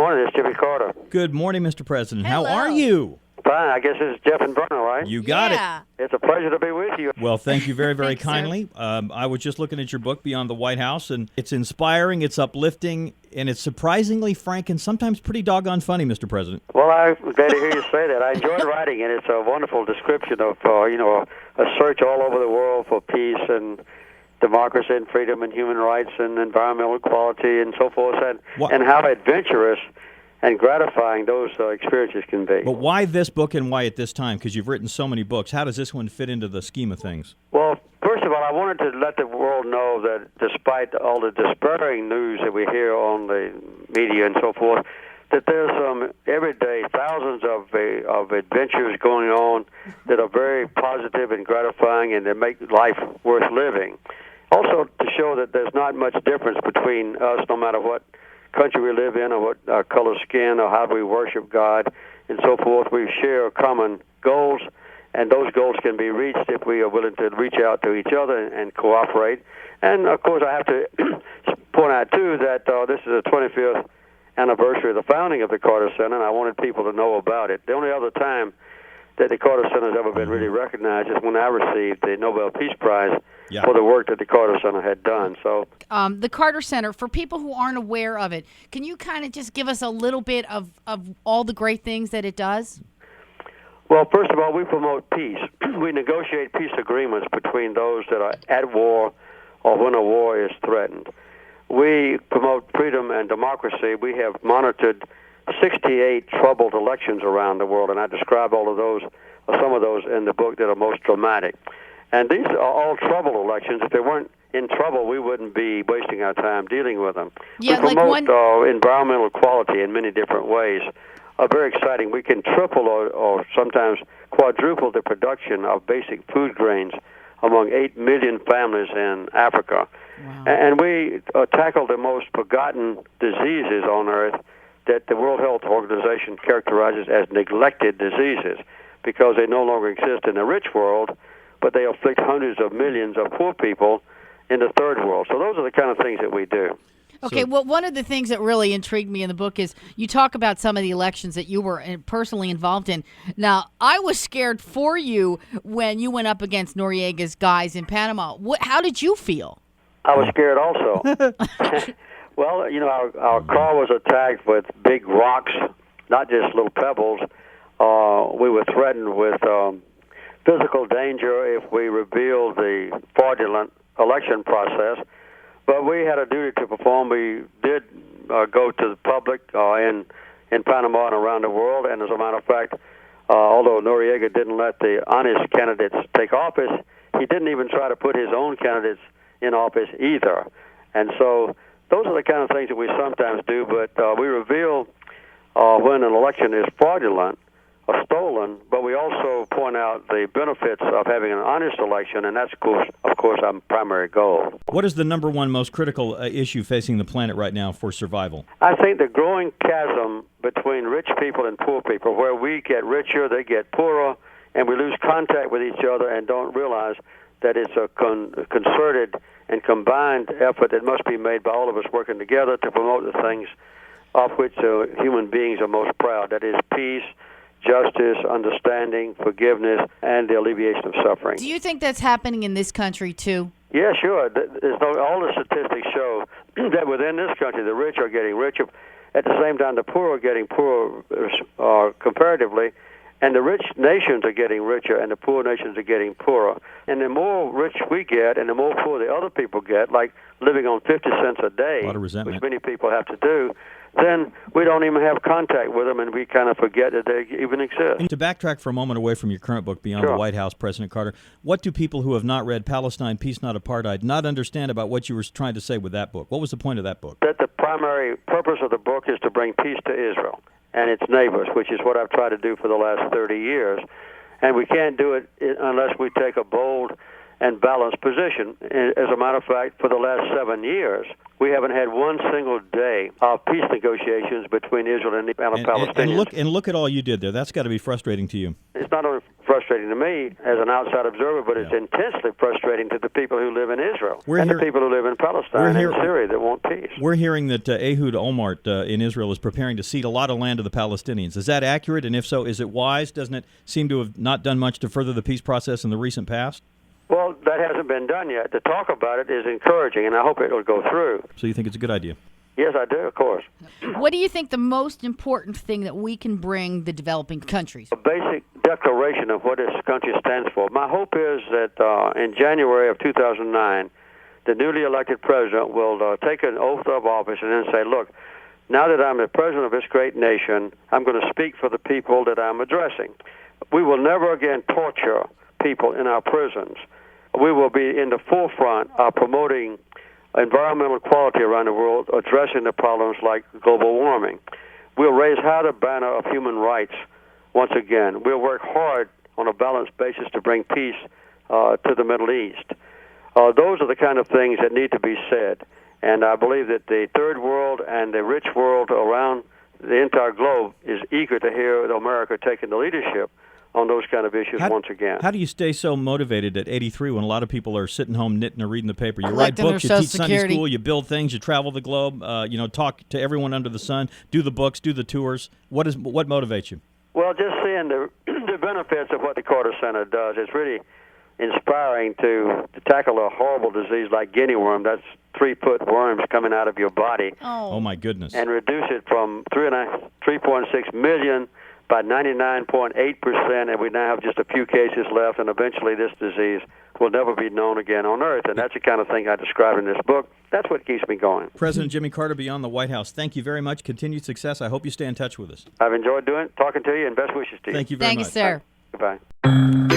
morning. It's Jimmy Carter. Good morning, Mr. President. Hello. How are you? Fine. I guess it's Jeff and Verna, right? You got it. It's a pleasure to be with you. Well, thank you very, very Thanks, sir. kindly. I was just looking at your book, Beyond the White House, and it's inspiring, it's uplifting, and it's surprisingly frank and sometimes pretty doggone funny, Mr. President. Well, I'm glad to hear you say that. I enjoyed writing it. It's a wonderful description of, a search all over the world for peace and democracy and freedom and human rights and environmental equality and so forth, and how adventurous and gratifying those experiences can be. But why this book and why at this time? Because you've written so many books. How does this one fit into the scheme of things? Well, first of all, I wanted to let the world know that despite all the despairing news that we hear on the media and so forth, that there's some everyday thousands of adventures going on that are very positive and gratifying and that make life worth living. Also, to show that there's not much difference between us, no matter what country we live in or what color skin or how we worship God and so forth. We share common goals, and those goals can be reached if we are willing to reach out to each other and cooperate. And, of course, I have to point out, too, that this is the 25th anniversary of the founding of the Carter Center, and I wanted people to know about it. The only other time that the Carter Center has ever been really recognized is when I received the Nobel Peace Prize for the work that the Carter Center had done. So, the Carter Center, for people who aren't aware of it, can you kind of just give us a little bit of all the great things that it does? Well, first of all, we promote peace. We negotiate peace agreements between those that are at war or when a war is threatened. We promote freedom and democracy. We have monitored 68 troubled elections around the world, and I describe all of those, or some of those, in the book that are most dramatic. And these are all troubled elections. If they weren't in trouble, we wouldn't be wasting our time dealing with them. Yeah, we promote environmental equality in many different ways. Very exciting. We can triple or sometimes quadruple the production of basic food grains among 8 million families in Africa. Wow. And we tackle the most forgotten diseases on earth that the World Health Organization characterizes as neglected diseases because they no longer exist in the rich world, but they afflict hundreds of millions of poor people in the third world. So those are the kind of things that we do. Okay, well, one of the things that really intrigued me in the book is you talk about some of the elections that you were personally involved in. Now, I was scared for you when you went up against Noriega's guys in Panama. How did you feel? I was scared also. Well, our car was attacked with big rocks, not just little pebbles. We were threatened with physical danger if we revealed the fraudulent election process. But we had a duty to perform. We did go to the public in Panama and around the world. And as a matter of fact, although Noriega didn't let the honest candidates take office, he didn't even try to put his own candidates in office either. And so those are the kind of things that we sometimes do. But we reveal when an election is fraudulent or stolen, but we also point out the benefits of having an honest election, and that's, of course, our primary goal. What is the number one most critical issue facing the planet right now for survival? I think the growing chasm between rich people and poor people, where we get richer, they get poorer, and we lose contact with each other and don't realize that it's a concerted and combined effort that must be made by all of us working together to promote the things of which human beings are most proud, that is peace, justice, understanding, forgiveness, and the alleviation of suffering. Do you think that's happening in this country, too? Yeah, sure. All the statistics show that within this country, the rich are getting richer. At the same time, the poor are getting poorer comparatively, and the rich nations are getting richer, and the poor nations are getting poorer. And the more rich we get, and the more poor the other people get, like living on 50 cents a day, a lot of resentment, which many people have to do, then we don't even have contact with them, and we kind of forget that they even exist. And to backtrack for a moment away from your current book, Beyond the White House, President Carter, what do people who have not read Palestine, Peace, Not Apartheid not understand about what you were trying to say with that book? What was the point of that book? That the primary purpose of the book is to bring peace to Israel and its neighbors, which is what I've tried to do for the last 30 years. And we can't do it unless we take a bold and balanced position. As a matter of fact, for the last 7 years, we haven't had one single day of peace negotiations between Israel and the Palestinians. And look at all you did there. That's got to be frustrating to you. It's not only frustrating to me as an outside observer, but it's intensely frustrating to the people who live in Israel and the people who live in Palestine and Syria that want peace. We're hearing that Ehud Olmert in Israel is preparing to cede a lot of land to the Palestinians. Is that accurate? And if so, is it wise? Doesn't it seem to have not done much to further the peace process in the recent past? Well, that hasn't been done yet. To talk about it is encouraging, and I hope it will go through. So you think it's a good idea? Yes, I do, of course. What do you think the most important thing that we can bring the developing countries? A basic declaration of what this country stands for. My hope is that in January of 2009, the newly elected president will take an oath of office and then say, look, now that I'm the president of this great nation, I'm going to speak for the people that I'm addressing. We will never again torture people in our prisons. We will be in the forefront of promoting environmental equality around the world, addressing the problems like global warming. We'll raise high the banner of human rights once again. We'll work hard on a balanced basis to bring peace to the Middle East. Those are the kind of things that need to be said. And I believe that the third world and the rich world around the entire globe is eager to hear America taking the leadership on those kind of issues once again. How do you stay so motivated at 83 when a lot of people are sitting home knitting or reading the paper? You write books, you teach Sunday school, you build things, you travel the globe, talk to everyone under the sun, do the books, do the tours. What motivates you? Well, just seeing the benefits of what the Carter Center does. It's really inspiring to tackle a horrible disease like guinea worm. That's 3-foot worms coming out of your body. Oh my goodness. And reduce it from 3.6 million by 99.8%, and we now have just a few cases left, and eventually this disease will never be known again on Earth. And that's the kind of thing I describe in this book. That's what keeps me going. President Jimmy Carter, Beyond the White House, thank you very much. Continued success. I hope you stay in touch with us. I've enjoyed talking to you, and best wishes to you. Thank you very much. Thank you, sir. Goodbye.